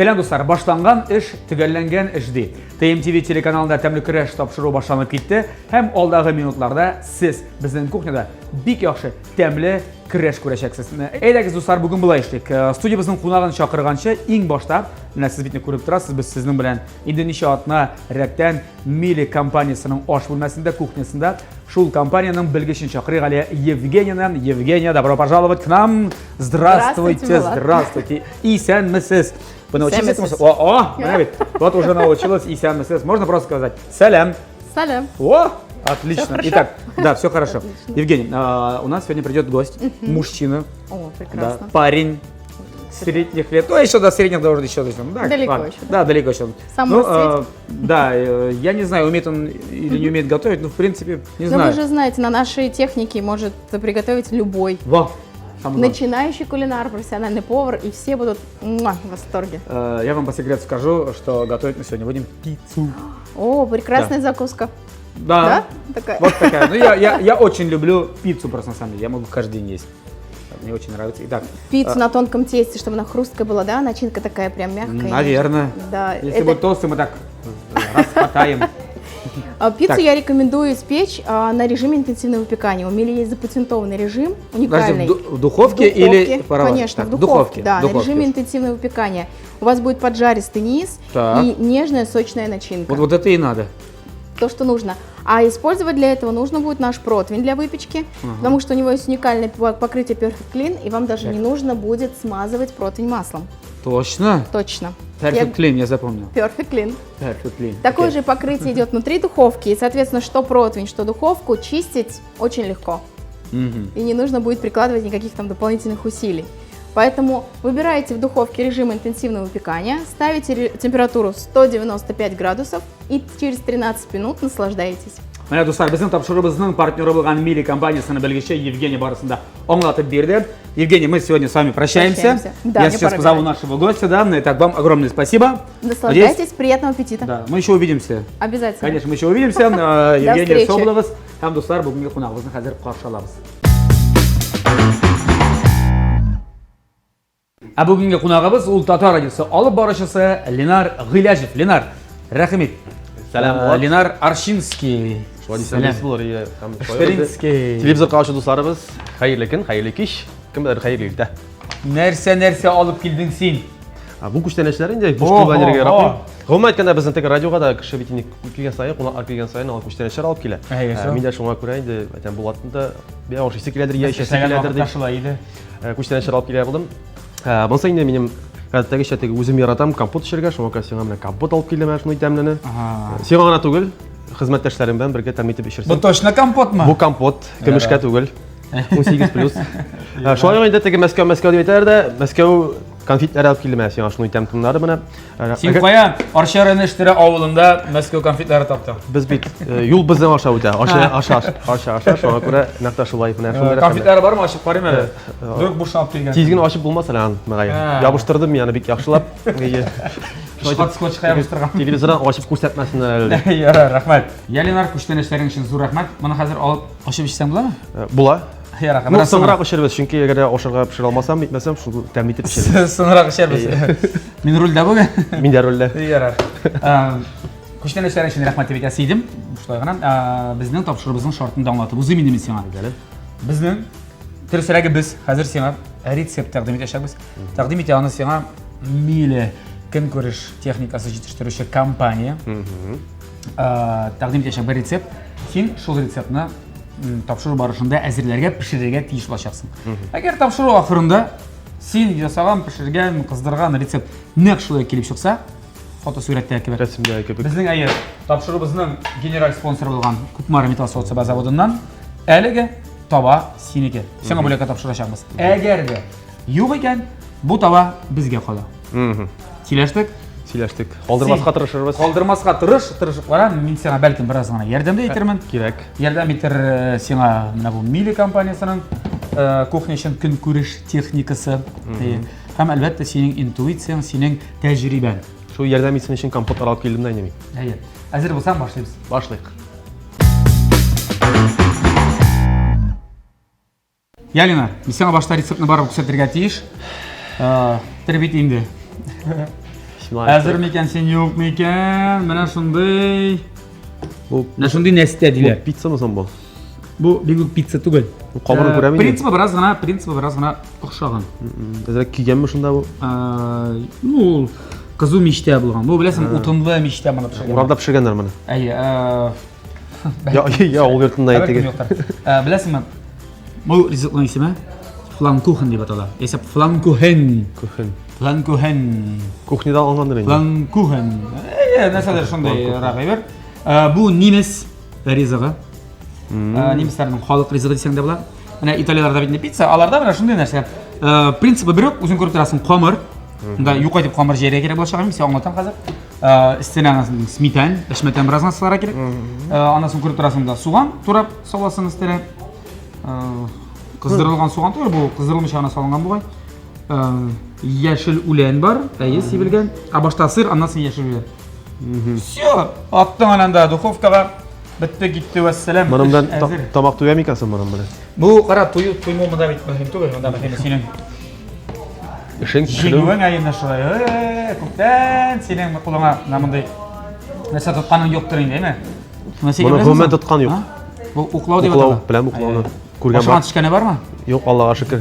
Selam dostlar, başlangan iş, tügellengen iş değil. TMTV telekanalında təmli küreş tapşırığı başlanıp gitti. Hem aldığı minutlarda siz bizden kuhnada bik yaxşı təmli küreş көрәшәксез. Әйдәгез dostlar, bugün bulay işlik. Studiyamızın qonağını çakırğança eng başta, siz bitni көріп тұрасыз, biz sizin bilen Indonesia adına rəkdən Mili kompaniyasının aş bölməsində, kuhnyasında шул компанияның білгішін шақырық әлі Евгениядан. Евгения, добро пожаловать к нам. Здравствуйте, здравствуйте. Исәнмесез. Вы научились этому? О, вот уже научилась. Исәнмесез. Можно просто сказать салям. Салям. О, отлично. Итак, да, все хорошо. Евгений, у нас сегодня придет гость, мужчина. О, прекрасно. Да, парень. Средних лет, еще до средних должен еще. Да, далеко ладно. еще. Да, далеко еще. Да, я не знаю, умеет он или не умеет готовить, но в принципе не знаю. Но вы же знаете, на нашей технике может приготовить любой. Во. Начинающий кулинар, профессиональный повар, и все будут в восторге. Я вам по секрету скажу, что готовить мы сегодня будем пиццу. О, прекрасная закуска. Да? Такая. Вот такая. Ну, я очень люблю пиццу просто на самом деле. Я могу каждый день есть. Мне очень нравится. Итак, пиццу на тонком тесте, чтобы она хрусткая была, да? Начинка такая прям мягкая. Наверное. Да. Если будет толстый, мы так раскатаем. Пиццу я рекомендую испечь на режиме интенсивного выпекания. У Мили есть запатентованный режим, уникальный. В духовке или паровой? Конечно, в духовке. Да, на режиме интенсивного выпекания. У вас будет поджаристый низ и нежная сочная начинка. Вот это и надо. То, что нужно. А использовать для этого нужно будет наш противень для выпечки, потому что у него есть уникальное покрытие Perfect Clean, и вам даже не нужно будет смазывать противень маслом. Точно? Точно. Perfect Clean, я запомнил. Perfect Clean. Perfect Clean. Такое же покрытие идет внутри духовки, и, соответственно, что противень, что духовку чистить очень легко. И не нужно будет прикладывать никаких там дополнительных усилий. Поэтому выбираете в духовке режим интенсивного выпекания, ставите температуру 195 градусов и через 13 минут наслаждаетесь. Mana dostlar, bizim tapşırığımızın partneri olan Mili компаниясының білгіші Евгений барысында оңлатып берді. Евгений, мы сегодня с вами прощаемся. Да, я сейчас позову нашего гостя, да. Итак, вам огромное спасибо. Наслаждайтесь, Надеюсь, приятного аппетита. Да, мы еще увидимся. Обязательно. Конечно, мы еще увидимся. Евгений Соболовыз, һәм достар, бүгінгі қонағымызды қазір қаршы аламыз. Бүгінгі қонағымыз ул татар радиосы алып барышысы Ленар Гыляжев. Ленар, рахмет. Сәлем. Ленар Аршинский. Телевизор қарашы достарыбыз, қайырлы күн, қайырлы кеш, кім бәрі қайырлы елді. Нәрсе алып келдің сен? Бұл күштенешілер енді бұл күлбәнерге рақым. Ғылым айтканда біздің тек радиоға да кіші бетіне келген сайын, қонақтар келген сайын ал күштенешілер алып келе. Мен де шоңа көрі енді бұл аттында бе оршысы келедір, ешесі келедір деп күштенешілер алып келе қылдым. Болса енді менің Қазіргі шәттегі өзім яратам компот ішерге, шоңа сен ғамына компот алып келем әшіні өйтемліні. Сен ғана түгіл, қызметтәшлерім бән бірге тәмітіп ішерсен. Бұл точно компот ма? Бұл компот, көмішке түгіл, 18+. Шоңа енді тегі Мәскеу деп етер де, Мәскеу конфетлер алып келем әшіні ашыны өйтемтімлері бұны. Сен қоя, Аршарын іштері ауылында Мәскеу конфетлері тапты. Біз бет, юл бізден аша өте, аша, шоңа көрі нақташы лайфын әшін. Конфетлері бар ма, ашып қарым әлі? Дөк бұшын алып келген. Тезген ашып болмаса лән, мәғайы. Ябыштырдым, яны бек яқшылап. Скотчқа ябыштырған. Телевизордан ашып көрсетмәсін әлі. Рахмет. Ленар, күштенештерің үшін зор рахмет. Мұны қазір алып ашып ішсең бола ма? Бола. Сыңырақ ішербіз, çünkü егер ашырға пішір алмасам, бітмесем, шunu тәмітіп ішербіз. Сыңырақ ішербіз. Мен рөлді бүгін? Мен де рөлді. Күштенештерің үшін рахмет деп етесейдім. Біздің тапшырыбыздың шартын даңлатып, ұзы менде мен сеңа. Біздің түрісірәгі біз, қазір сеңа рецепт тәқдім етешекбіз. Тәқдім ете аны сеңа Мили күнкөріш техникасы жетіштіруші компания тәқдім етешек бір рецепт. Сен шул рецептіні тапшыру барышында әзірлерге, пішірерге тиіш болашақсың. Әгер тапшыру ақырында сен жасаған, пішірген, қыздырған рецепт нәқ шулай келіп шықса, фотосуретте әкебір. Рәсімде әкебір. Біздің әйер тапшырубыздың генераль спонсоры болған Кукмара металл соғытса заводынан әлігі таба сенеке. Сеңа бөлек тапшырашақмыз. Әгер де жоқ екен, бұл таба бізге қала. Сөйлештік? Сөйлештік. Қалдырмасқа тырышырбыз. Қалдырмасқа тырышып бара, мен сеңа бәлкім біраз ғана ярдәмді етермін. Керек. Ярдәм етер сеңа бұл Мили компаниясының кухня үшін күнкөріш техникасы. Һәм әлбәтте сенің интуицияң, сенің тәжірибәң. Шу ярдәм етсін үшін компот аралып келдім да айнемей. Әзір болсаң башлаймыз. Башлайық. Ялина, мен сеңа башта рецептіні барып көрсеттерге тиіш. Тірбет енді. Bismillah. Hazır mıken sen yok mıken? Bana şunday. Bu Ne şunday nesli diler. bu pizza mı son bu? Bu bir pizza tugul. Bu kamerayı göremeyin. Prinsipi biraz gana oxşagan. Ezrek kiygen mi şunda bu? Ну, kızı mişte bulgan. Bu bilesin utunlu mişte bana pişirgen. Uralda pişirgenler bana. Ay, Ya ol yurtunda yetegi. Bilesin mi? Bu riziklan ismi Flammkuchen diye atalar. Esa Flammkuchen. Flammkuchen. Kuhnida alıngandır indi. Flammkuchen. Mesela şunday rağayber. Bu Nimes rizığı. Немецтердің халық ризығы десең де болады. Мына италияларда бетінде пицца, аларда мына шындай нәрсе. Принципі бирок, өзің көріп тұрасың қомыр. Мында юқайтып қомыр жерге керек болашақ емес, сен аңлатам қазір. Істен сметан, ішметан біраз насылара керек. Анасын көріп тұрасың да суған турап саласың істене. Қыздырылған суған турап, бұл қыздырылмыш ана салынған бұғай. Яшіл үлен бар, әйе себілген. Башта сыр, анасын яшіл үлен. Все, аттың ананда духовкаға bitti gitti vesselam. Manımdan tamak tuya mı kasın manım böyle? Bu kara tuymu mu da bitmedi tuğ, onda bakayım senin. İşin Şiluen ayında şuraya. Kuptan senin kulağına namınday. Mesela tutkanın yoktur değil mi? Bana hükümet tutkan yok. Bu uklav diye Uklav, bilen uklavını. Kurgan Başına var. çıkanı var mı? Yok Allah'a şükür.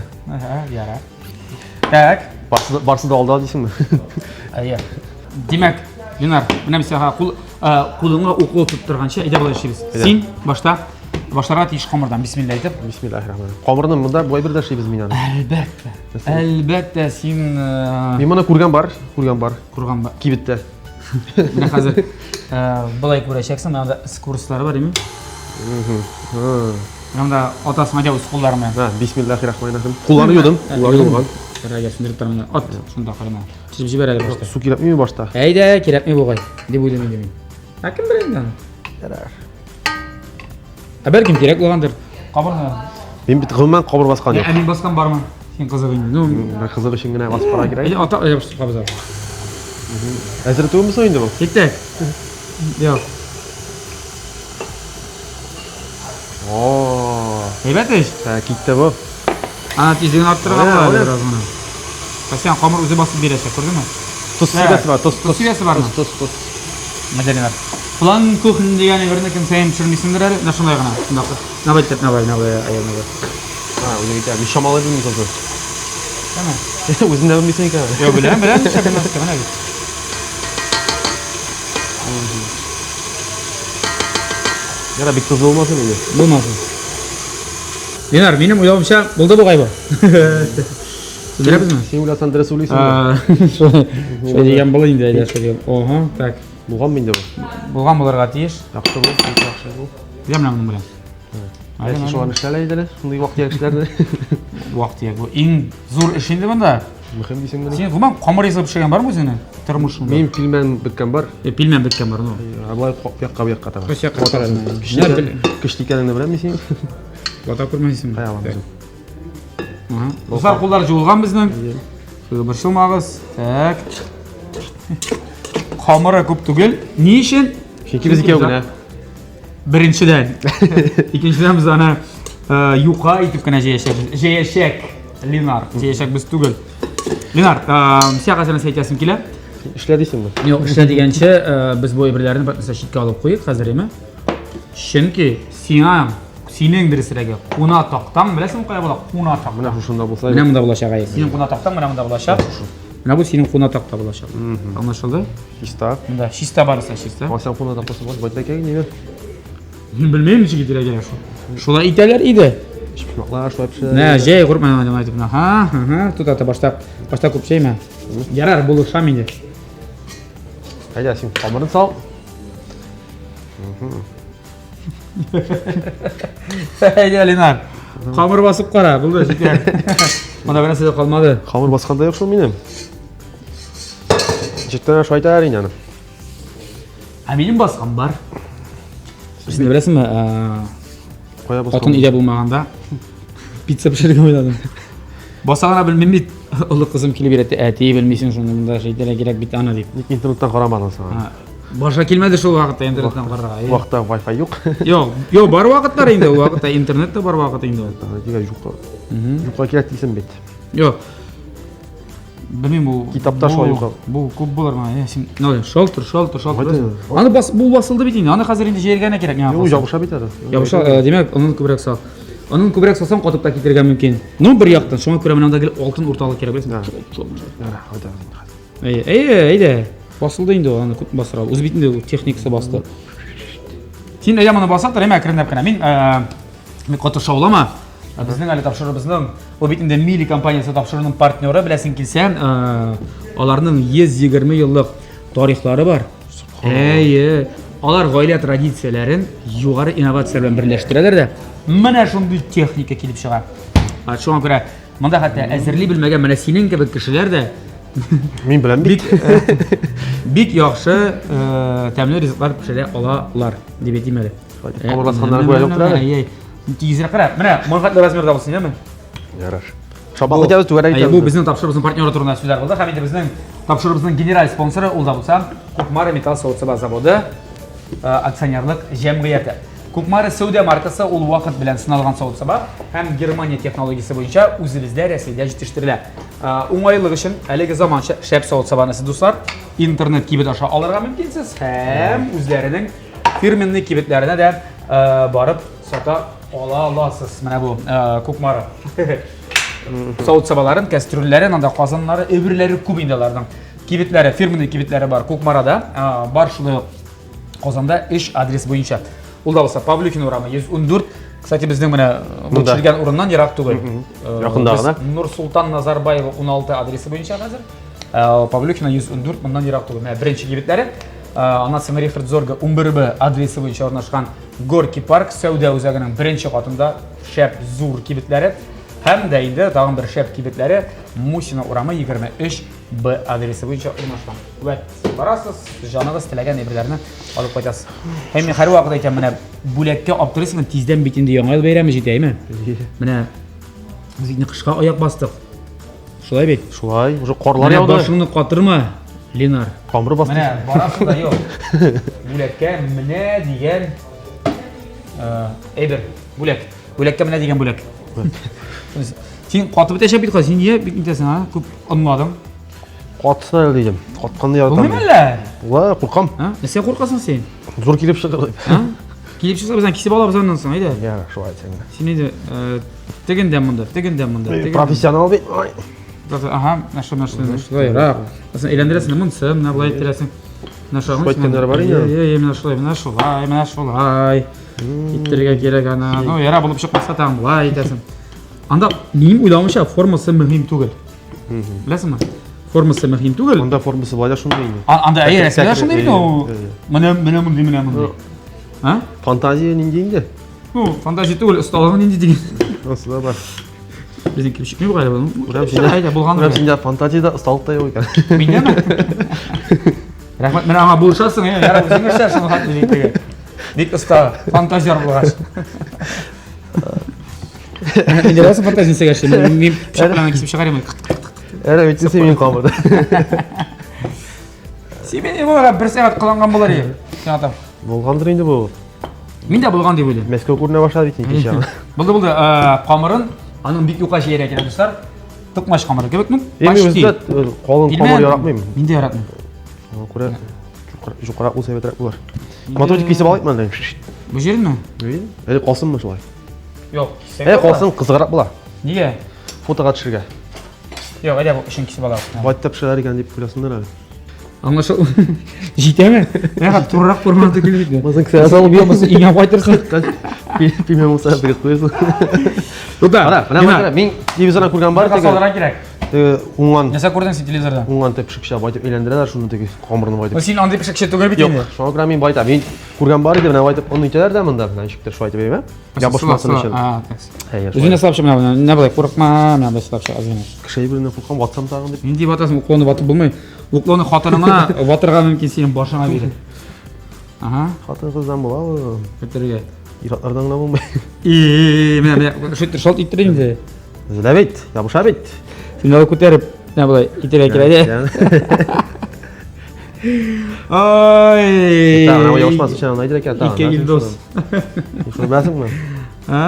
Yarar. Tak. Barsı da aldı değilsin mi? Ayya. Demek, Yunar, buna mesela kulağına uklav tutturgança ide bulay işimiz. Sen başlara tiş komurdan bismillah edip. Bismillahirrahmanirrahim. Komurdan bunda bu bir de şey biz minanı. Elbette sen Mimana kurgan var. kurgan var. Kibitte. Mine hazır bulay kuracaksan, bana da kursları var değil mi? Bana da otasına da uskullarım yani. Bismillahirrahmanirrahim. Kulağını yudum. Kulağını yudum. Karaya sündürüp tarafına at şunda karına. Çizip jibereli başta. Su kirapmıyor mu başta? Eyde kirapmıyor bu gay. De bu demeyi demeyi. Hakim bireyinden. Belki kirap olandır. Kabarına. Benim bitkimden kabur baskan yok. Emin baskan var mı? Sen kızığın. Kızı kışın güne basıp para gireyim. Ata yapıştır kabıza. Hazır tuğum musun oyunda bu? Gittik. Yok. Heybet iş. Gitti bu. Ana tizliğini arttıralım da biraz bunu. Sen hamur üzü basıp bir eşek, gördün mü? Tuz sivesi var, tuz sivesi var mı? Tuz. Medenler. Flammkuchen degani birini kim sen pişirmişsindir hali, ne şunday gana. Ne baytet, ne bay, ayağına bay. Ha, öyle gitti. Bir şamal edin mi tozu? Tamam. Özün de bilmişsin ki. Yok bilen, şakından sıkı, bana git. Ya da bir tuzlu olmasın öyle. Bulmasın. Dinar, benim uyuyamışa buldu bu gayba. Söyleyebilir mi? Sen ulasan dres uluyorsun. Söyleyeceğim bulayım diye söylüyorum. Oha, tak. Buğan mıydı bu? Bulgan bularga tiyiş. Yaxşı bu, yaxşı bu. Bilemem bunu bilen. Aynen şu an işlerle gidelim. Şunday vakti yakışlardı. Vaqt ya, bu en zor iş indi bunda. Mühim değilsin bunu. Sen kumam qamar yazıp pişirgen var mı senin? Turmuşunda. Benim pilmen bitken var. Bilmem bitken var. Ablay yakka tabi. Kaç yakka tabi. Kış dikenini bilen misin? Vata kurmayısın. Hayalım bizim. Dostlar kollar juğulgan bizden. Birşilmağız. Tak. Qamara köp tugel. Ne işin? Biz iki ne? Birinçiden. İkinciden biz ana yuqa itip kena jeyeşek. Linar. Jeyeşek biz tugel. Linar, siyaqa sana seytyasim kile. İşlediysin mi? Yok, işlediğince biz bu öbürlerini mesela şitka alıp koyuyoruz hazır değil mi? Çünkü senin birisirege kuna taktan bilesin kaya bula kuna tak. Buna şuşunda bulsa. Buna mında bulaşak ayı. Senin kuna taktan buna bulaşak. Buna bu senin kuna takta bulaşak. Anlaşıldı? Şista. Bunda şista varsa şista. Ama sen kuna taktası var. Bayta kek ne? Bilmeyeyim mi çiğdire gelen şu. Şula iteler iyiydi. Şunlar şu hepsi. Ne şey kurban adam ayıp. Ha. Tuta başta kup şey mi? Yarar buluşam indi. Haydi şimdi kamerun sal. Haydi Linar. Kamır basıp qara, buldu şeker. Bana bana size kalmadı. Kamur baskanda yok şu benim. Cidden şu ayta erin yani. Benim basqan var. Siz ne bilesin mi? Koya baskan. Otun ile bulmağanda pizza pişirgen oynadım. Basağına bilmem mi? Ulu kızım kili bir eti bilmişsin şunda şeylere gerek bir tane deyip. İnternetten qaramadın sana. Başa kelmedi şu vakitte internetten qarağa. Vaqtda Wi-Fi yok. Yok bar vaqtlar indi o vakitte internette bar vaqt indi. Diga yuqa. Yuqa kerak deysen bit. Yok. Bilmiyorum bu. Kitapta şu yok. Bu көп болар ма? Сен мынау шалтыр. Haydi. Аны бул басылды бит инде. Аны хәзер инде җыярга генә кирәк миңа. Yok yabışa biter. Ябыша, демәк, аны күбрәк сал. Аны күбрәк салсаң катып та китергә мөмкин. Ну бер яктан, шуңа күрә менә андагы алтын урталык кирәк беләсең. Әйдә. Басылды инде аны күп басыра. Үз битендә ул техникасы басты. Син әйдә моны басатыр, әмә кирәк кенә. Мин каты шаулама. Безнең әле тапшырыбызның ул битендә Мили компаниясе тапшыруның партнеры беләсең килсәң, аларның 120 еллык тарихлары бар. Алар гаилә традицияләрен югары инновация белән берләштерәләр дә. Менә шундый техника килеп чыга. Шуңа күрә монда хәтта әзерли белмәгән менә синең кебек кешеләр дә Мин белән бик яхшы тәмле ризыклар пешерә алалар дип әйтим әле. Камырласканнар күрә юктыр әле. Тизрәк кара. Менә моны хәтле размерда булсын, яме? Ярар. Шабакы җавыз түгәрәк итә. Бу безнең тапшырыбызның партнеры турында сүзләр булды. Һәм инде безнең тапшырыбызның генераль спонсоры ул да булса Кукмара металл савыт-саба заводы акционерлык җәмгыяте. Кукмара Сәүдә маркасы ул вакыт белән сыналган савыт-саба һәм Германия технологиясе буенча үзебездә Рәсәйдә җитештерелә. Уңайлык өчен әлеге заманча шәп савыт-сабаны сез дуслар интернет кибет аша алырга мөмкинсез һәм үзләренең фирменный кибетләренә дә барып сата аласыз. Менә бу Кукмара савыт-сабаларын, кастрюльләрен, анда казаннары, әйберләре күп инде аларның. Кибетләре, фирменный кибетләре бар Кукмарада. Бар шулай Казанда 3 адрес буенча. Ул да булса Павлюкин урамы 114. Кстати, безнең менә бу төшергән урыннан ерак түгел. Якындагына. Нурсултан Назарбаева 16 адресы буенча хәзер. Павлюкина 114 моннан ерак түгел. Менә беренче кибетләре. Ана Рихард Зорга 11 адресы буенча урнашкан Горький парк Сәүдә үзәгенең беренче катында шәп зур кибетләре. Һәм дә инде тагын бер шәп кибетләре Мусина урамы 23Б адресы буенча урнашкан. Вәт, барасыз, җаныгыз теләгән әйберләрне алып кайтасыз. Һәм мин һәр вакыт әйтәм, менә бүләккә аптырыйсың, тиздән бит инде яңа ел бәйрәме җитәме? Менә без инде кышка аяк бастык. Шулай бит. Шулай, уже карлар Менә яуды. башыңны катырма, Ленар. Камыры басты. Менә барасың да юк. Бүләккә менә дигән әйбер. Бүләккә менә дигән бүләк. Син катып бетәшәп бит, син нигә бик итәсең, а? Күп аңладың. Катсына дигән. Катканны яратам. Булмыймы әллә? Ва, куркам. Нәрсә куркасың син? Зур килеп чыгыр дип. Килеп чыкса бездән кисеп алабыз аннан соң, әйдә. Ярар, шулай әйтсәң. Син инде тегендән монда. Профессионал бит. Ага, шулай. Син әйләндерәсең, монсы, менә булай иттерәсең. Менә шулай. Кайтканнар бар инде. Менә шулай. Иттергә кирәк ана. Ну, яра булып чыкмаса тагын булай итәсең. Анда минем уйламыйча формасы мөһим түгел. Беләсеңме? Формасы мөһим түгел. Анда формасы булай да шундый инде. Анда рәсемдә шундый бит ул. Менә мондый. Ha? Fantaziya нинди инде? Ну, фантазия түгел, осталыгы нинди деген. Осылар бар. Безнең килеп чыкмый гайбы. Әйдә, Булган. Синдә фантазияда осталык та юк икән. Миндәме? Рәхмәт, менә аңа булышасың, яра үзең эшләр шуны хат дигән. Бик оста, фантазия булгач. Инде рәсем фантазиясы гәшә. Мин шаклана кисеп чыгарам. Әрә бит син камырда. Син менә булган бер сәгать кыланган булар иде. Син атам. Булгандыр инде бу. Мин дә булган дип уйлыйм. Мәскәү күренә башлады бит кичә. Булды. Камырын, аның бик юка җирә кирәк дуслар. Тукмаш камыры кебек, ну, почти. Калын камыр яратмыйм. Мин дә яратмыйм. Күрә. Юқарак булса бетрәк булар. Мотор кисеп алыйк монда. Бу җирме? Әле калсынмы шулай? Юк, Калсын кызыграк була. Нигә? Фотога төшергә. Юк, әйдә бу эшен кисеп алабыз. Ваттап шулар икән дип куясыңдар әле. Аңлашыл. Җитәме? Әгәр турырак форматы килеп китә. Базың кесә салып Булмаса иңә кайтырсың. Пимя булса бигә куясың. Туда. Менә мин телевизордан күргән бар Бар салырга кирәк. Уңган Нәрсә күрдең син телевизорда? уңган тепшикчә байтып әйләндерәләр шуны теге камырны байтып. Син андый пешекче түгел бит Юк, инде. шуңа күрә мин байтам. Мин күргән бар иде, менә байтып аны итәләр дә монда. Менә ишектә шулай итеп әйме? Ябышмасын өчен. Үзенә слабшы менә, нә булай, курыкма, менә бу слабшы азгына. Кеше биренә куркам, ватсам тагын дип. Мин дип атасың, уклоны ватып булмый. Уклоны хатыныңа ватырга мөмкин синең башыңа бирә. Ага, Хатын кыздан була ул. көтәргә. Иратлардан гына булмый. Менә шуйтыр шалт иттер инде. Зәлә бит, ябыша бит. Син алып күтәреп, нә булай, итәргә кирәк. Ай! Та, ябышмас өчен аны әйтергә кирәк. Ике гилдос. Шуны беләсеңме? Ha?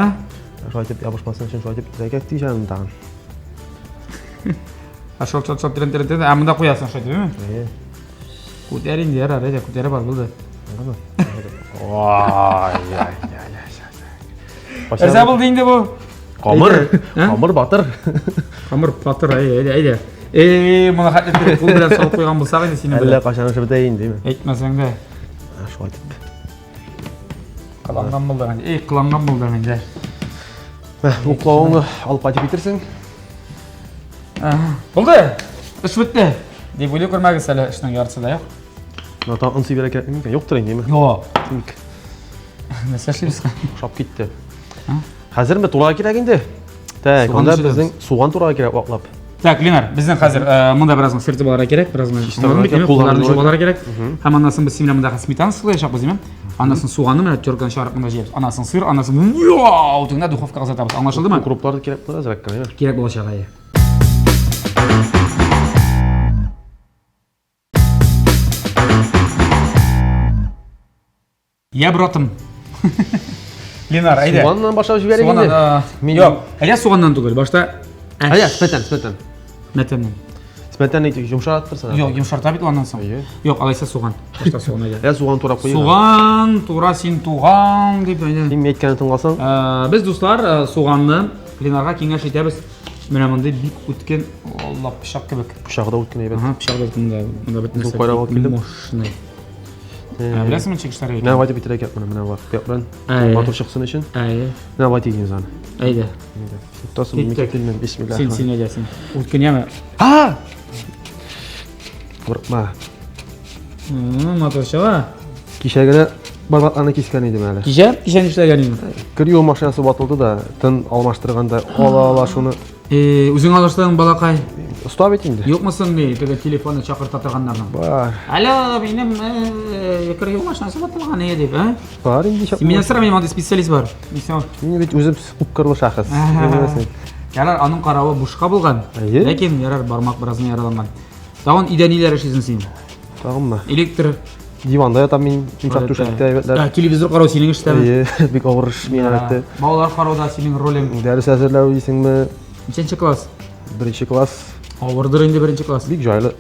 Шулай итеп ябышмасын өчен шулай итеп итәргә тиешәм тагын. Ашол чот трен. А мында қоясың шойды, değil mi? Көтерін дер ары, көтері бар болды. Vay. Әрсә бұл дейінде бұл? Қамыр батыр. Қамыр батыр, әйде. Мұны қатты бұл білән салып қойған болсақ енді сені Әлі қашаны шып бітейін деймін. Әйтмәсәң де. Шо айтып. Қыланған болдаған. Қыланған болдаған де. Бұл құлауыңды алып қайтып кетірсің. Болды. Іш бітті. Деп ойлай көрмәгіз әлі ішінің яртысы да, жоқ? Натан ынсы бере керек мекен? Жоқ тұрайын деймін. Жоқ. Нәрсе шейбіз қа? Шап кетті. Қазір ме тураға керек енді? Так, онда біздің суған тураға керек уақлап. Так, Ленар, біздің қазір мұнда біразың сырты балара керек, біразың қолдарын жобалары керек. Һәм анасын біз семена мұндағы сметаны сылай шақпыз деймін. Анасын суғаны мені терканы шығарып мұнда жейбіз. Анасын сыр, анасын тыңда духовкаға затабыз. Аңлашылды ма? Укроптарды керек болады, зірәк қана. Керек болашақ айы. Я братым. Ленар, айда. Суғаннан башлап жіберейін енді. Жоқ, әйе суғаннан түгел, башта Әйе, сметан. Мәтіннен. Сметан не жұмшарат тұрсың? Жоқ, жұмшарта бит ондан соң. Жоқ, алайса суған. Башта суған айда. Әйе, суған турап қойын. Суған, тура сен туған деп айда. Сен меткені тыңласаң? Біз достар суғанны Ленарға кеңеш етеміз. Мына мындай бик өткен, Алла пышақ кебек. Пышағы да өткен әйбет. Пышақ да өткен мында бит нәрсе. Бұл қайрап алып келдім. Мощный. Білесің мен чекіштар Мына вайты бітіре кеп мына бар. Пепран. Мотор шықсын үшін. Мына вайты екен заны. Айда. Тұтасың мекетелмен бисмилlah. Сен әдесің. Өткен яма. Haa! Ма. Мотор шыға. Кешегіні барбатланы кескен едім әлі. Кешен іштеген едім. Кір ю машинасы батылды да, тын алмаштырғанда ала шуны. Өзің алыштың балақай? Ұстап етінде. Yok musun ne? Telefonu çakırtatırganlardan. Бар. Alo benim kır yu maşinası batılgan ne deyip ha? Бар енді шап. Менен sıra benim adı spesialist var. Мен бет өзім құп-қырлы шақыз. Ярар аның қарауы бушқа болған. Ләкин ярар бармақ біразына яраланған. Дағын иданилер ішесің сен. Тағым ма? Электр. Диванда ятам мен жұмшақ төшекте әйбетлер. Телевизор қарау сенің іштемі? Бек ауырыш мен әбетті. Балалар қарауда сенің ролің. Дәріс әзірләу дейсің ме? Нешінші класс? Бірінші класс. Ауырдыр енді бірінші класс. Бек жайлы.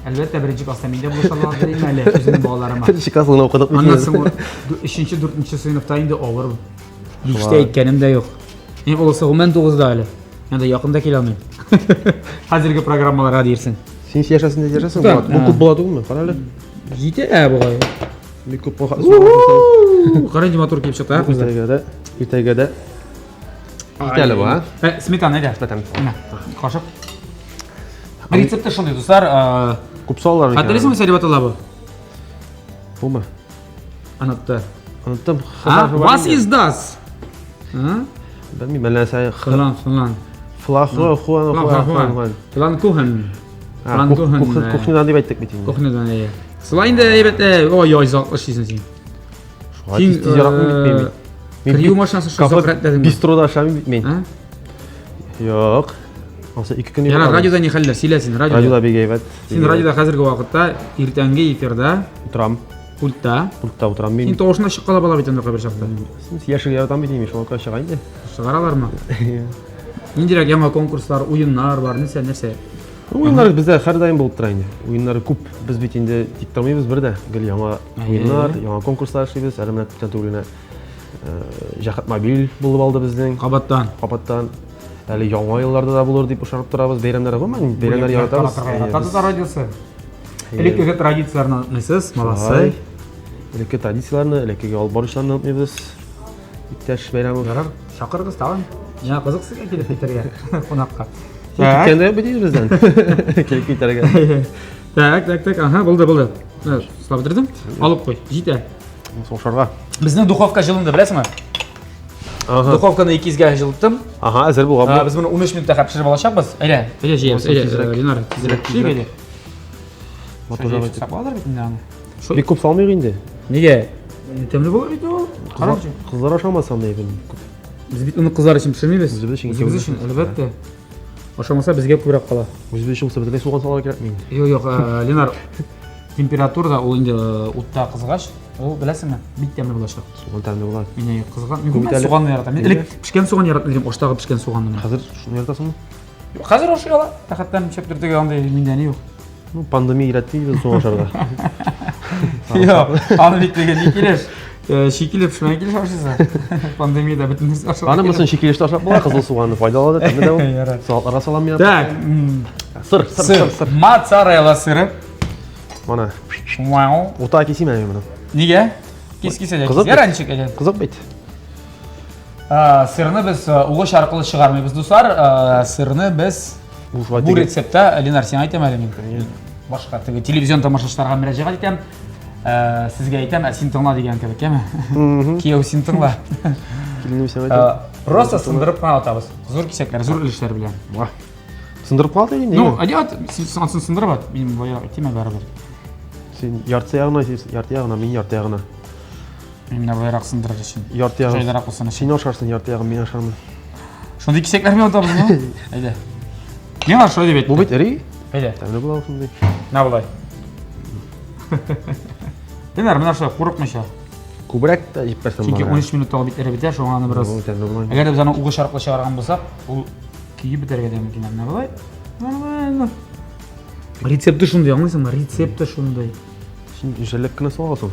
Әлбәттә бірінші класста менде бұлышалар дейін әлі өзінің балаларыма. Бірінші классыны оқыдық. Аннан 3-4 сыйныфта инде авыр. Биште әйткәнем дә юк. Олысы 19-да әле. Енді якында келе алмайм. Хәзерге программаларга дирсең. Сен яшәсен дә яшәсең. Бұл күп болады түгелме? Қара әле. Җитә бугай. Бик күп булса. Каранҗы мотор килеп чыкты, кызлар. Иртәгәдә. Итәле бу, Сметана әйдә. Сметана. Кашык. Рецепты шундый, дуслар. Күп саллар икән. Хәтерлисеңме Сәлибатулла бу? Булма. Анытты. Оныттым. Was ist das? Белмим, мәләсә. Флан. Флахо, хуан. Флан кухен. Кухнядан дип әйттек бит инде. Кухнядан әйе. Сылай инде әйбәт, ой, заклыш дисең син. Син яратмый бит мен. Кирю машинасы шозак рәтләдең. Бистрода ашамый бит мен. Юк. Аса 2 көн. Яра радиода не хәлләр сөйләсин, Радиода бик әйбәт. Син радиода хәзерге вакытта иртәнге эфирда Утрам. пультта Утрам син мен. тавышына чыккала бала бит инде бер чакта. Син яшел яратам бит имеш, ул кача инде. Чыгаралармы? Ниндирәк яңа конкурслар, уеннар бар, нәрсә? Уеннар бездә һәр даим булып тора инде. Уеннар күп. Без бит инде тик тормыйбыз бердә. Гел яңа уеннар, яңа конкурслар эшлибез. Әле менә күптән түгел Җәһәт мобиль булып алды безнең. Кабаттан. Әле яңа елларда да булыр дип ышанып торабыз. Бәйрәмнәр булмый, бәйрәмнәр яратабыз. Татар радиосы. Элекке традицияларны унтмыйсыз, молодцы. Элекке традицияларны, элекке алып барышларны унтмыйбыз. Иптәш бәйрәм Ярар, чакырыгыз тагын. Яңа кызык сезгә килеп китәргә кунакка. Киткәндә бит бездән. Килеп китәргә. Так, ага, булды. Слаб бетердем. Алып кой, җитә. Сошарга. Безнең духовка җылынды, беләсеңме? Духовканы 200-гә җылыттым. Ага, әзер булган. Без моны 13 минутта пешереп алачакбыз. Әйдә, җыябыз. Ленар, тизрәк пешер. Мотор сакладыр бит инде аны. Бик күп салмый инде. Нигә? Тәмле булыр бит ул. Каракчы. Кызлар ашамасам да ибен. Без бит уны кызлар өчен пешермибез. Үзебез өчен, әлбәттә. Ашамаса безгә күбрәк кала. Үзебез өчен бөтенләй суган салырга кирәк мин. Юк, Ленар. Температурада ул инде утта кызгач, ул беләсеңме? Бик тәмле булачак. Суган тәмле була. Мине кызган. Мин суган яратам. Мин элек пешкән суган яратам, аштагы пешкән суганны. Хәзер шуны яратасыңмы? Hazır o şuraya. Hakikaten çöptürdük anda mindeni yok. Pandemiya iratdi so'ng oshirdi. Yok, anı bitmegen ikiler. Şekilip şuna geliş aşırsa. Pandemiyada bütün narsa aşırsa. Qani bilsin shekillashni tashlab qo'yadi, qizil suvni foydalanadi, tamida Yarar. soatlarga salamyapti. Так, Sir. Mozzarella siri. Mana Wow. o'ta kesayman men buni. Nega? Kes-kesajak. Qiziq. Yaranchik ekan. Qiziq bit. Sirni biz o'g'ish orqali chiqarmaymiz do'stlar. Sirni biz bu retseptda Lenar sen aytaman men. Boshqa televizion tomoshachilarga murojaat etam. Sizga aytam, sen tingla degan kabi ekanmi? Kiyov sen tingla. Kelinni sen aytadi. Rosa sindirib qo'yamiz. Zo'r kesaklar, zo'r ilishlar bilan. Voh. Sindirib qoldi endi. Ну, ayot, sen sindirib at. Men boya aytayman baribir. Sen yartiyag'ini aytasiz, yartiyag'ini, men yartiyag'ini. Men boyaroq sindirir uchun. Yartiyag'ini. Joylaroq bo'lsin. Sen osharsan yartiyag'ini, men osharman. Shunday kesaklarni yotamizmi? Hayda. Men var shunday deb aytdim. Bu bit iri. Hayda. Tamam bo'lar shunday. Na bo'lay. Lenar, mana shu qo'rqmisha. Ko'brakda yeb bersam Chunki 13 minutda olib bitar, shongani biroz. Agar biz ana o'g'ish orqali chiqargan bo'lsak, u kiyib bitarga ham mumkin. Nima bo'lay? Mana retsepti shunday, anglaysanmi? Retsepti shunday. Sen inshallahgina sog'asan.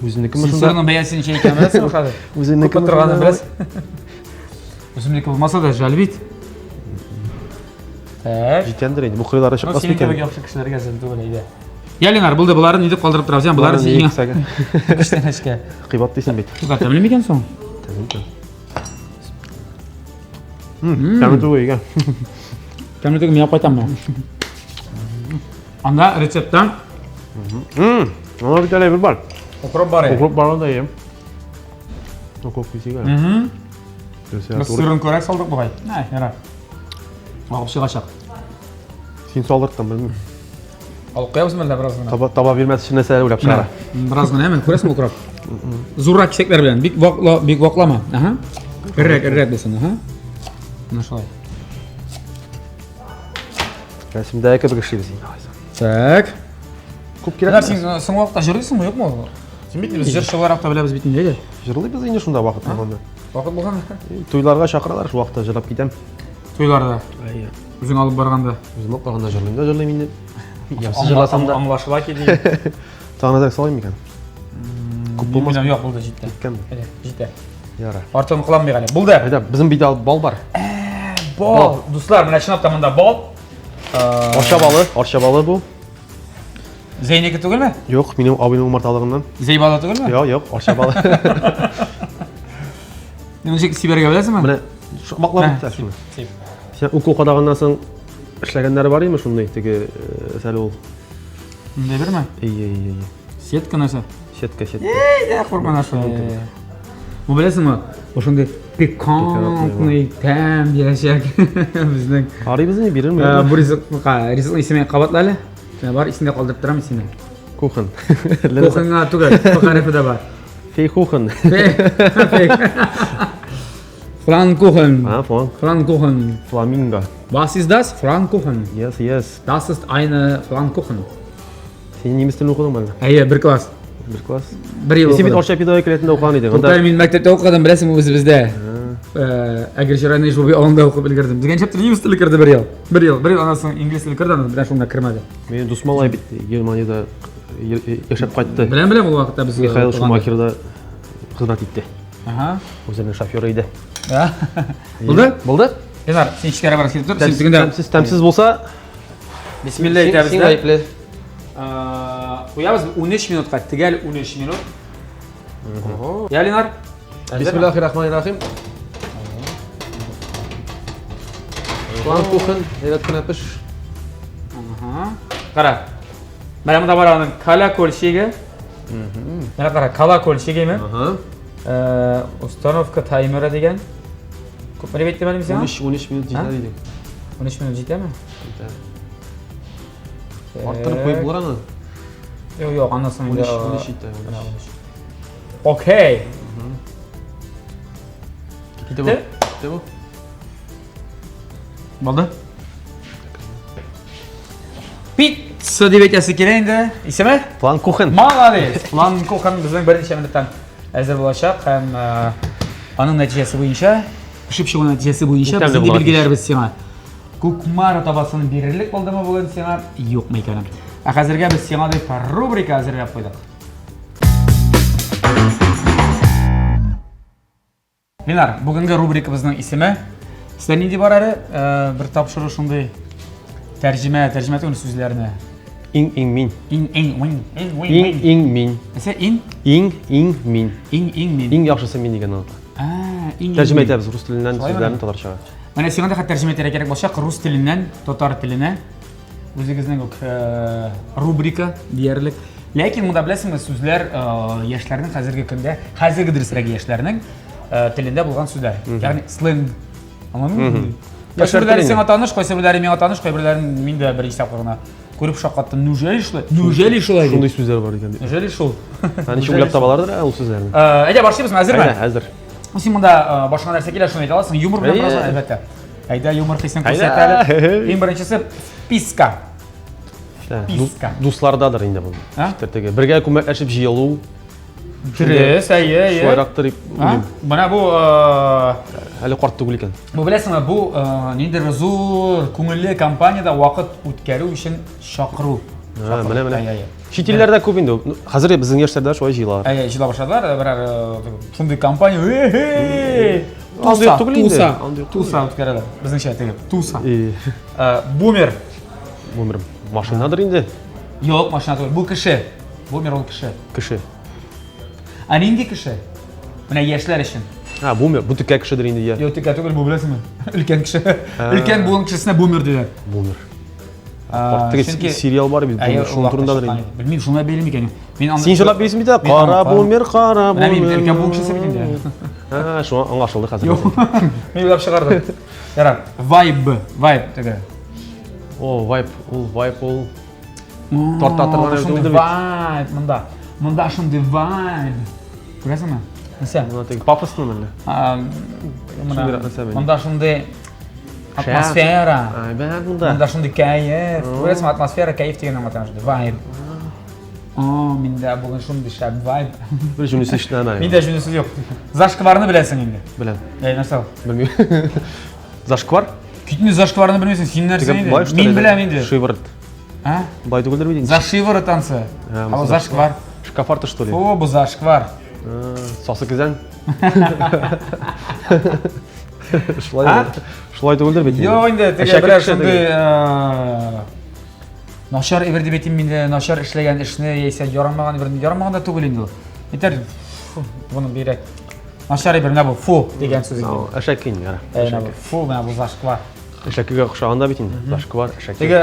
O'zinikimi shunday. Sizlarning bayasini ichga ekan bilasizmi o'shada? O'zinikimi turganini bilasiz. O'zimniki bo'lmasa-da jalbit. Tak. Jitgandir endi, muxlislar shaqas Sening ekan. kabi yaxshi kishilarga sen to'g'rilaydi. Yalinar, bo'ldi, bularni nida qoldirib turamiz, ham bularni sening ishlanishga. Qibat deysan bit. Tugatamli ekan so'ng? Tamam to'g'ri. Kamida men olib qaytaman. Anda retseptdan Mana bittalar bir bor. o'qirib boray. O'qib borganda ham. O'qib kisiga. Biz sirrini ko'rak soldik bo'g'ay. Ha, yarar. Olib chiqashaq. Sen soldirtdim bilmayman. Olib qo'yamiz bilan birozgina. Toba bermas hech narsa o'ylab chiqara. Birozgina ham ko'rasizmi o'qirib. Zo'rroq kesaklar bilan, bek voqlama. Aha. Irrak bo'lsin, aha. Mana shunday. Rasmda aka bir kishi sen. Tak. Ko'p Ular kerak. sen so'ng vaqtda jiraysizmi, yo'qmi? Sen bitta biz jirshi varaqda bilamiz bitni deydi. Jirli biz endi shunda vaqt bo'lganda. Vaqt bo'lganda. To'ylarga chaqiralar shu vaqtda jirlab ketam. To'ylarda. O'zing olib borganda. O'zim olib jirlayman endi. Yaxshi jirlasam da. Anglashlar deydi. Tag'inadak solaymi ekan? Ko'p bo'lmasa yo'q bo'ldi jiddan. Ketganmi? Jiddan. Yara. Ortiqni qilolmay qolay. Bo'ldi. Hayda, bizim bir bol bor. Bol. Do'stlar, mana shu tomonda bol. Orsha balı bu. Zeyneki tugilmi? Yo'q, mening obining umurtaligimdan. Zeybala tugilmi? Yo'q, orsha balı. Nima uchun Sibirga bilasizmi? Mana shu maqlab bitta shuni. Sen o'quv qadag'andan so'ng ishlaganlari bormi shunday tegi sal ol. Bunday birmi? Ey. Setka narsa. Shetka. Ya qo'rqma shu. Bu bilasizmi? O'shunday pikantniy tam yashak bizning. Qaraybizni berimi? Bu rizq ismini qabatlali. Men bor ismini qoldirib turaman seni. Kuchen. Kuchenga tugal, harfida bor. Kuchen. Pfannkuchen. Ah, Pfannkuchen. Flamingo. Was ist das? Pfannkuchen. Yes. Das ist eine Pfannkuchen. Sen nemis tilini o'qiding mana. Ayya, bir klass. Bir klass. Bir yil. Sen orsha pedagogiya kelayotganda o'qigan eding. Unda men maktabda o'qidim, bilasizmi o'zi bizda. Agar shirani shu onda o'qib ulgurdim. Degan chapter nemis tili kirdi bir yil. Bir yil ondan ingliz tili kirdi, bilan shunda kirmadi. Men Dusmalay bitdi. Germaniyada yashab qaytdi. Bilan u vaqtda biz Mikhail Schumacherda xizmat etdi. Aha. O'zining shofyori edi. Bo'ldi? Lenar, sen ichkari borib kelib tur. Sen tugunda tamsiz bo'lsa, bismillah aytamiz. Sen aytla. Qo'yamiz 13 minutga, tugal 13 minut. Ya Lenar. Bismillahirrahmanirrahim. Pfannkuchen, yaratgan pish. Aha. Qara. Mana bunda bor onun kala ko'lshigi. Mana qara, kala ko'lshigimi? Aha. Ustanovka taymeri degan. Ko'pini aytmadimmi sen? 13 minut yetar edi. 13 minut yetadimi? Orttirib qo'yib bo'larmi? Yo'q, ondan so'ng 13 yetar. Okey. Ketdi. Bo'ldi? Pizza deb aytasi kerak endi. Ismi? Pfannkuchen. Молодец. Pfannkuchen bizning bir necha minutdan hazır bo'lacaq ham onun natijasi bo'yicha, pishib chiqqan natijasi bo'yicha bizning belgilar biz sana. Көкмар табасын берерлек булдымы бүген сиңа? Юкмы икән. Ә хәзергә без сиңа дип рубрика әзерләп куйдык. Ленар, бүгенге рубрикабызның исеме Сездә нинди бар әле? Бер тапшыру шундый тәрҗемә түгел сүзләрне. Ing min. Ин. Min. Әсә ин? Ing min. Ин. Ing яхшысы min дигән ул. Ин. Тәрҗемә итәбез рус теленнән сүзләрне татарчага. Менә сиңа да тәрҗемә итәргә кирәк булса, рус теленнән татар теленә үзегезнең үк рубрика диярлек. Ләкин монда беләсеңме, сүзләр яшьләрнең хәзерге көндә, хәзерге дөресрәк яшьләрнең телендә булган сүзләр. Ягъни сленг. Аңладыңмы? Яшьләр сиңа таныш, кайсы бирләре миңа таныш, кайсы бирләре мин дә бер исәп кына күреп шаккаттым. Неужели шулай? Шундый сүзләр бар икән. Неужели шул? Аны чүләп табалардыр ул сүзләрне. Әйдә башлыйбызмы? Әзерме? Хәзер. Син монда башка нәрсә килә, шуны әйтә аласың. Юмор белән барасың, әлбәттә. Әйдә юмор хисен күрсәт әле. Иң беренчесе писка. Писка. Дуслардадыр инде бу. Теге бергә күмәкләшеп җыелу. Дөрес, әйе. Шулайрактыр дип уйлыйм. Менә бу Әле карт түгел икән. бу беләсеңме, бу ниндидер зур күңелле компаниядә вакыт үткәрү өчен чакыру. Менә. Чит илләрдә күп инде. Хәзер безнең яшьләрдә шулай җыелалар. Әйе, җыела башладылар, берәр шундый компания. Туса үткәрәләр. Безнеңчә теге туса. Бумер. Бумер машинадыр инде. Юк, машина түгел. Бу кеше. Бумер ул кеше. Кеше. Ә нинди кеше? Менә яшьләр өчен. Бумер. Бу тикә кешедер инде я. Юк, тикә түгел, бу беләсеңме? Өлкән кеше. Өлкән буын кешесенә бумер диләр. Бумер. Теге сериал бар бит. Шуның турындадыр инде. Білмеймін, шуны бәйлем икән. Син шулап бейсің бит, қара бумер. Менә мин өлкән буын кешесе бит инде. Шуңа аңлашылды хәзер. Мен уйлап чыгарды. Ярар, vibe теге. Vibe, ул торта торган шундый vibe монда шундый vibe. Күрәсеңме? Нәрсә? Монда теге пафослы әле. Монда шундый атмосфера. Монда шундый кайф. Күрәсеңме, атмосфера, кайф дигән аңлата шундый vibe. Миндә бүген шундый шәп vibe. Бер җүнесе эшләнә. Миндә җүнесе юк. Зашкварны беләсең инде. Беләм. Нәрсә? Белмим. Зашквар? Күтне зашкварны белмәсең, син нәрсә инде? Мин беләм инде. Шиворот. Бай түгелдер бит инде. За шиворот танцы. А зашквар. Шкафарты что ли? Бу зашквар. Сасы кизән. Шулай түгелдер бит. Йо, инде теге берәр шундый начар эвер дип әйтим инде, начар эшләгән эшне яисә ярамаган да түгел инде ул. Әйтер, буны бирәк. Начар эвер менә бу фу дигән сүз инде. Әшәкин яра. Фу менә бу зашквар. Әшәкегә охшаганда бит инде. Зашквар, әшәк. Теге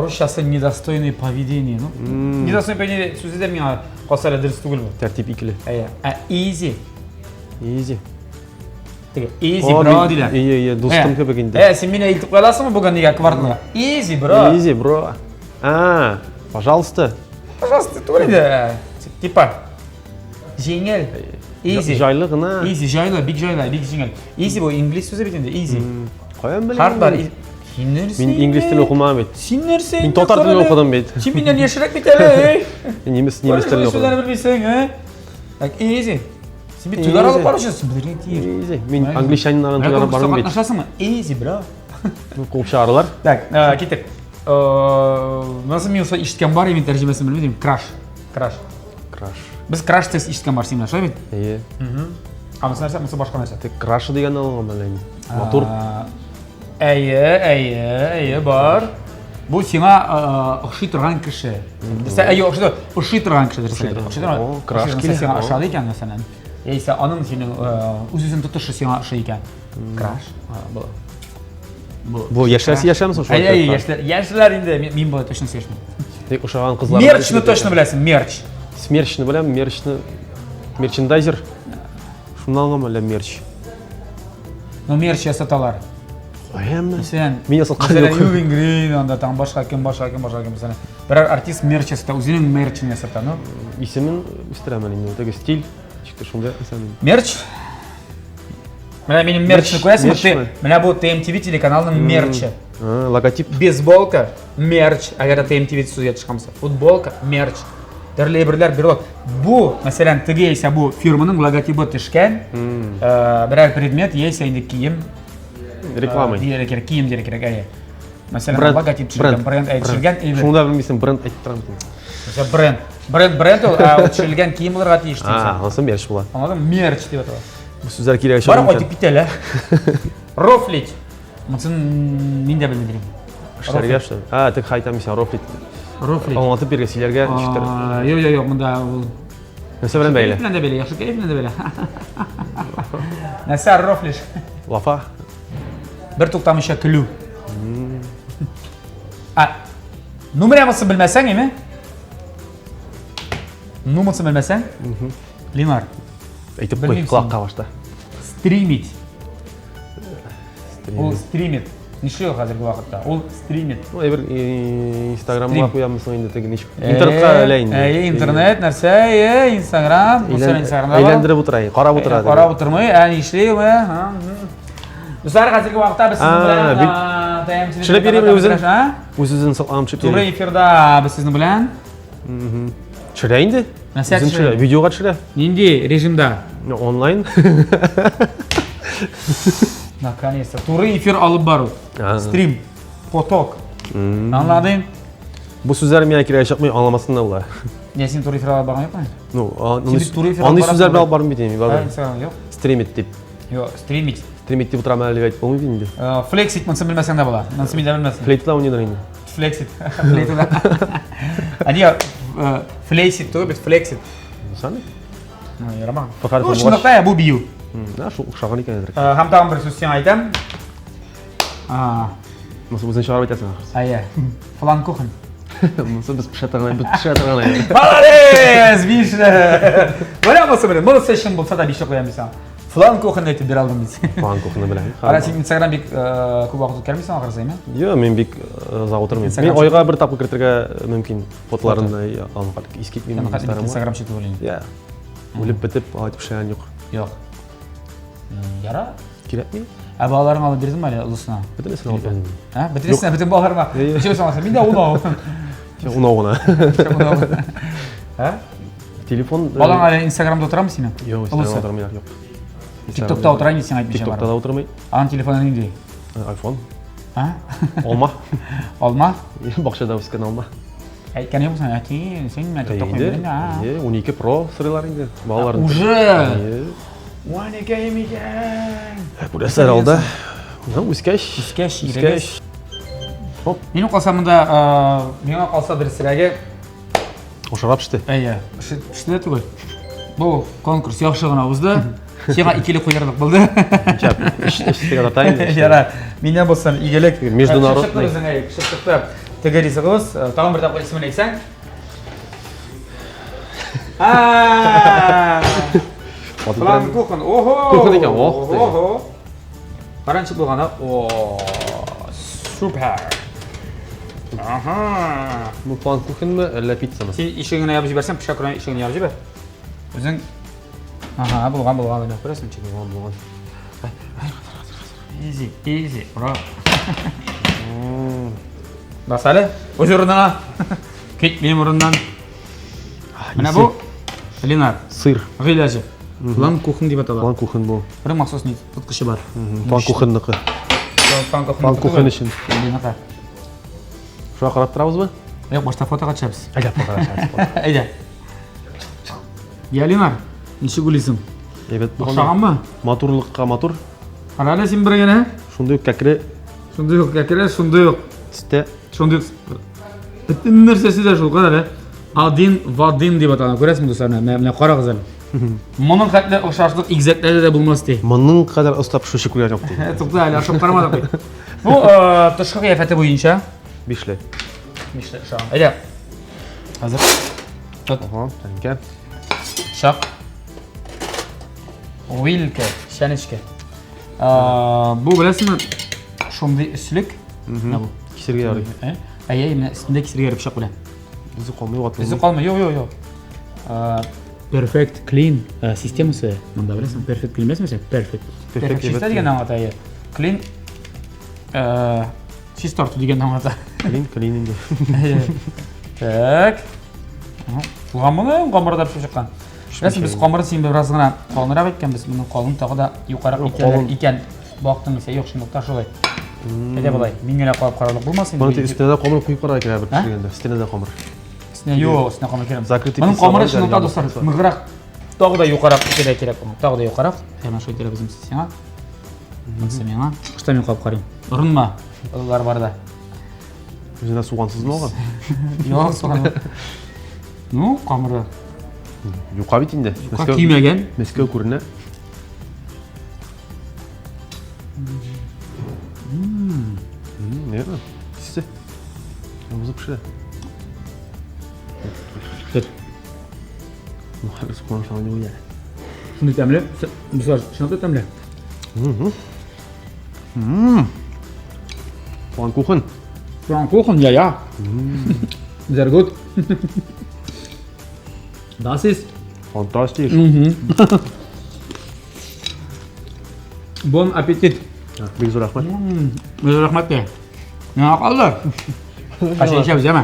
русчасы недостойное поведение, ну. Недостойное поведение сүзе дә миңа касале дөрес түгел бу. Тәртип икеле. Easy. Теге easy bro диләр. Дустым кебек инде. Син мине әйтеп каласыңмы бүген нигә кварталга? Easy bro. Пожалуйста. Пожалуйста, түгел инде. Типа җиңел. Easy. Җайлы гына. Easy җайлы, бик җиңел. Easy бу инглиз сүзе бит инде, easy. Каян беләм? Хард бар. Син нәрсә? Мин инглиз телен укымам бит. Син нәрсә? Мин татар телен укыдым бит. Син миннән яшьрәк бит әле. Немец телен укыдым. Сүзләрне белмисең, Easy. Син бит туйлар алып барышасың, белергә тиеш. Easy. Мин англичаннан туйлар барам бит. Ашасыңмы? Easy bro. Куып чыгаралар. Так, киттек. Насыл мин усай ишеткән бар, мин тәрҗемәсен белмим. Краш. Без краш тест ишеткән бар, син шулай бит? Әйе. Монысы башка нәрсә. Тек краш дигәнне алган беләм. Мотор. Әйе, бар. Бу сиңа охшый торган кеше. Дисә, охшый торган кеше дисә. Краш сиңа охшады икән мәсәлән. Яисә аның синең үзен тотышы сиңа охшый икән. Краш. Бу яшәмсең шулай. Яшьләр инде мин бу точно сөйләшмим. Тек ушаган кызлар. Мерчны точно беләсең, мерч. Смерчны беләм, мерчендайзер. Шуннан алган беләм мерч. Но мерч ясаталар. Әйеме? Сен Мин ясаткан юк. Ювин Грин, анда там башка кем мәсәлән. Берәр артист мерч ясата, үзенең мерчын ясата, ну. Исемен үстерәмен инде. Теге стиль, чикте шунда исәмен. Мерч? Менә минем мерчны күрәсеңме? Менә бу TMTV телеканалының мерчы. Логотип. Бейсболка, мерч, әгәр TMTV сүзгә чыкмаса. Футболка, мерч. Төрле әйберләр бирәләр. Бу, мәсәлән, теге яисә бу фирманың логотипы төшкән. Берәр предмет яисә инде кием. Реклама. Дияры керек, киімдері керек, әйе. Мәселен, логотип түсірген, бренд түсірген, Шунда білмейсің, бренд айтып тұрам. Бренд ол түсірілген киімлерға тиіш дейсің. Осы мерч болады. Анладың, мерч деп аталады. Бұл сөздер керек Бар қойдық бітелі. Рофлит. Мұсын мен де білмедірем. Шыларға что? Тік қайтам сен рофлит. Рофлит. Аңлатып берген силерге шүктір. Йо, мұнда ол... Нәрсе білен бәйлі? Кайфінен де бәйлі, яқшы кайфінен де бәйлі. Нәрсе рофлиш. Лафа? Bir to'xtamish kulу. Numaramızı bilmesen mi? Numarasını bilmesen? Limar. Айтып қой, құлаққа башта. Стримит. Ол стримит. Неше қазіргі уақытта? Ол стримит. Бір инстаграмға қоямыз енді тегі неше. Интернетқа ілейін. Интернет, нәрсе, инстаграм. Әйлендіріп отырайын, қарап отырады. Қарап отырмай, ішлей ме? Достар, қазіргі уақытта біз сіздің білән Шылап берейін өзін? Өзін сылғам шып Туры эфирда біз сіздің білән Шырайынды? Насият шырай? Видеоға шырай? Ненде режимда? Онлайн? Наконец-то. Туры эфир алып бару. Стрим, поток. Anladın? Bu sözler mi akire yaşatmayı anlamasın da ola. Ne sen Туры эфир алып барған yok mu? Anlı sözler bir alıp barım biteyim. Yok. Stream et deyip. Yok, streamit. Stream et deyip oturam әлі айтып болмай деймді. Flexit мұнсын білмәсең де бола. Мұнсын мен де білмәсің. Флейтла он недер енді. Flexit. Они Flexit то бит Flexit. Саны? Ярамаған. Ну, шындықта я бұл бию. Шу ұқшаған екен әдірек. Хам тағым бір сөз сен айтам. Мұсы өзін шығарып айтасың ақырсы. Айя. Фланкухен. Мұсы біз пішатырған ай. Молодец, биші. Барамасы білем, мұны сәшін болса да биші қоям бейсің. Фланкухен айтып бер алдым бейсің. Фланкухенді білем. Ара сен Инстаграм бек көп уақыт өткермейсің ақырсы, ме? Йо, мен бек зақ отырмын. Мен ойға бір тапқы кіртірге мүмкін фотоларын алынған. Ескетмеймін Инстаграм шеті өлейін. Иә. Өліп бітіп, айтып шайған жоқ. Жоқ. Яра? Керек ме? Балаларың алып бердің бе әлі ұлысына? Бітіресін алып бердің. Бітіресін бүтін балаларыма? Үшеуісін аласың, мен де ұнау. Ұнауына. Телефон... Балаң әлі Инстаграмда отырамын сен? Жоқ, Инстаграмда отырмай, жоқ. Тиктокта отырайын сен айтмайша бар. Тиктокта да отырмай. Ағын телефонын нендей? Айфон. Алма. Алма? Бақшада өскен алма. Әйткені болсын, әкей, сен мен тикток мен білдің, 12 Pro сырылар енді, балаларын. Уже! 12 емекен! Бұл әсер алды. Үскәш. Үскәш, ерегес. Менің қалсамында, менің қалса бір сірәге... Ошарап шты. Әйе, шты да түгіл. Бұл конкурс яқшы ғана ұзды. Сеға икелі қойырдық білді. Іштіге датайын. Яра, менен болсын игелік. Международный. Шықты тігересі қыз. Тағын бір тапқы есімін әйсәң. Фланкухен, охо! Кухен екен, охо! Қараншы болғаны, супер! Бұл фланкухен мі, әлі пицца ма? Сен ішігін аяп жіберсен, пішақ құран ішігін аяп жібер. Өзің... Болған, көресің чекі болған. Easy, бро. Бас әлі, өз орыныңа. Кет менің орыннан. Міне бұл, Ленар. Сыр. Ғилажы. Фланкухен деп аталады. Фланкухен бұл. Бір мақсос не тұтқышы бар. Фланкухеннікі. Фланкухен үшін. Ленақа. Шуға қарап тұрамыз ба? Yok, başta fotoğraf çarpsın. Ayda fotoğraf. Ayda. Ya Ленар, неше gülüsün? Evet. Okşağın mı? Matурлыққа матур. Hala sen bir gene? Şunda yok kәкірі. Şunda yok kekere, şunda yok. Түсте. Şunda yok. Bütün nersesi de şu kadar. Adin, vadin diye batalım. Görüyorsun mu dostlar? Ne kara güzel. Bunun katlı okşaşlık egzeklerde de bulmaz diye. Мұның қадар ұстап шөші көрген жоқ дейді. Çok güzel, aşağı karamadık. Bu tışkı kıyafeti boyunca. Beşle. Beşle şu an. Ayda. Hazır. Tut. Gel. Şak. Wilke, şenişke. Bu biləsin mi? Şunday üstlük. Ne bu? Kisirge yarıyor. Ayy, üstünde kisirge yarı bıçak bile. Bizi qalmıyor atılır. Bizi qalmıyor, yok. Perfect clean sistemisi. Bunda biləsin, perfect clean bilməsin? Perfect sistem degen anlat ayy. Clean Sistartu degen anlat. Clean indi. Так. Бұған қамырда пішіп шыққан. Рәсім біз қамырды сен біраз ғана қалынырақ еткен, біз мұның қолын тағы да юқарақ екен. Бақтың сен жоқ шындықта шолай. Әде былай, мен генә қойып қарарлық болмасын. Бұны үстіне де қомыр құйып қара екен бір пішіргенде. Үстіне де қомыр. Жоқ, үстіне қомыр керем. Закрытый Бұның пицца қомыры бар, шындықта дәл достар, болса. мығырақ, тағы да юқарақ керек бұның. Тағы да юқарақ. Hemen şöyletere bizim sesine. Мынсы меңа. Қышта мен қойып қарайым. Ұрынма, олар барда. Өзіне суғансыз ма оған? Жоқ, соған. Ну, қамыры. Юқа бит инде. Юқа кимеген. Мәскеу көріне. Ne yapalım? Size. Yalnız bir şey. Tut. Muharrez konuşan ne oluyor? Şunu temle. Güzel. Şunu da temle. Pfannkuchen. Pfannkuchen, ja, ja. Sehr gut. Das ist Fantastisch. Bon Appetit. Bir zor rahmet. Özür rahmet de. Ne yapalım? Kaçın işe bize mi?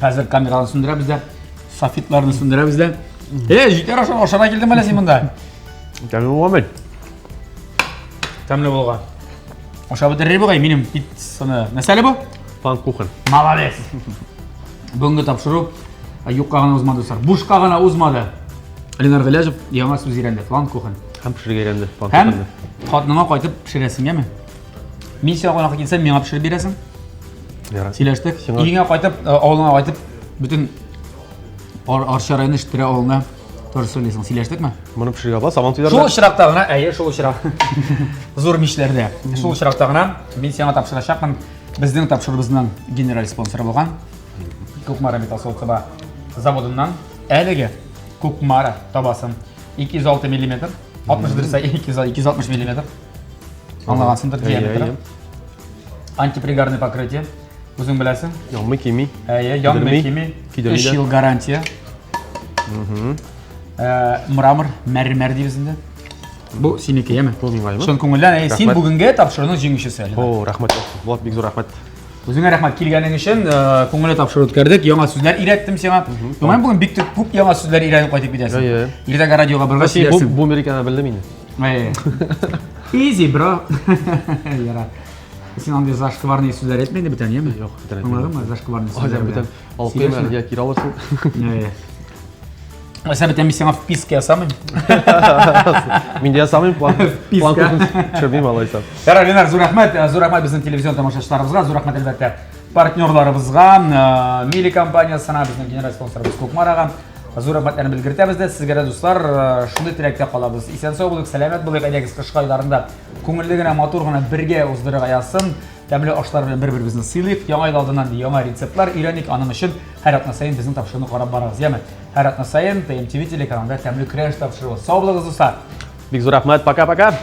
Hazır kameranı sündüre bizde. Safitlarını sündüre bizde. Jüter aşağıda geldim hele sen bunda. Tamam Muhammed. Tamam bolğa. Aşağı bitirir bu benim pizzanı. Mesele bu? Pfannkuchen. Malades. Бүгінгі тапшыру юқ қағана ұзмады ұсар. Бұш қағана ұзмады. Ленар Ғалежев яңа сөз еренді. Pfannkuchen. Hem pişirgelerinde. Hem қатыныңа қайтып пішіресің, еме? Мен сен қонаққа келсем, меңа пішіріп бересің. Сөйлештік. Үйіңе қайтып, ауылыңа қайтып, bütün аршарайны іштіре ауылыңа тоже сөйлесің. Сөйлештік ме? Bunu pişirge abla. Sabantıylar Шол шырақтағына, шол шырақ. Зор мишлерде. Шол шырақтағына мен сен тапшырашақпын. Біздің тапшырыбызның генераль спонсоры болған. Көкмара металл соғытсыба заводынан әліге көкмара табасын 206 мм, 60 дұрса 260 мм анлағансыңдыр диаметрі. Антипригарный покрытие, өзің білесің. Yanma kemiği. Yanma kemi, 3 yıl garantiya. Mramor, mərmər deyibізінде. Bu seninki, еме? Bu benim galiba. Şun көңілден, сен бүгінге тапшырының жеңушісі. Oo rahmet. Bulat bir zor rahmet. Өзіңе рахмет келгенің үшін көңілі тапшырып өткердік. Яңа сөздер үйреттім сеңа. Думайым бүгін бик көп яңа сөздер үйреніп қайтып кетесің. Ертең радиоға бірге сөйлерсің. Bu Amerika'da bildim yine. Easy bro. Yara. Сен андай зашкварный сөздер етмейді бітен, еме? Yok, biten etmedi. Anladın mı? Зашкварный сөздер. Biten alıp koyayım ya kira alırsın. Sen biten biz sana вписки ясамайм. Мен де ясамайм, Pfannkuchen пішірмеймін алайсам. Yara Ленар, зор рахмет біздің телевизион тамашашыларымызға, зор рахмет әлбәттә партнерларыбызға, Мили компаниясына, біздің генераль спонсорыбыз Көкмараға. Зор рахмәтләрен белгертәбез дә сезгә дә дуслар, шундый теләктә калабыз. Исән сау булыйк, сәламәт булыйк, әйдәгез кышкы айларында күңелле генә, матур гына бергә уздырырга ясын. Тәмле ашлар белән бер-беребезне сыйлыйк. Яңа ел алдыннан яңа рецептлар өйрәник. Аның өчен һәр атна саен безнең тапшыруны карап барыгыз, яме? Һәр атна саен TMTV телеканалында тәмле көрәш тапшыруы. Сау булыгыз дуслар. Бик зор rahmet. Пока-пока.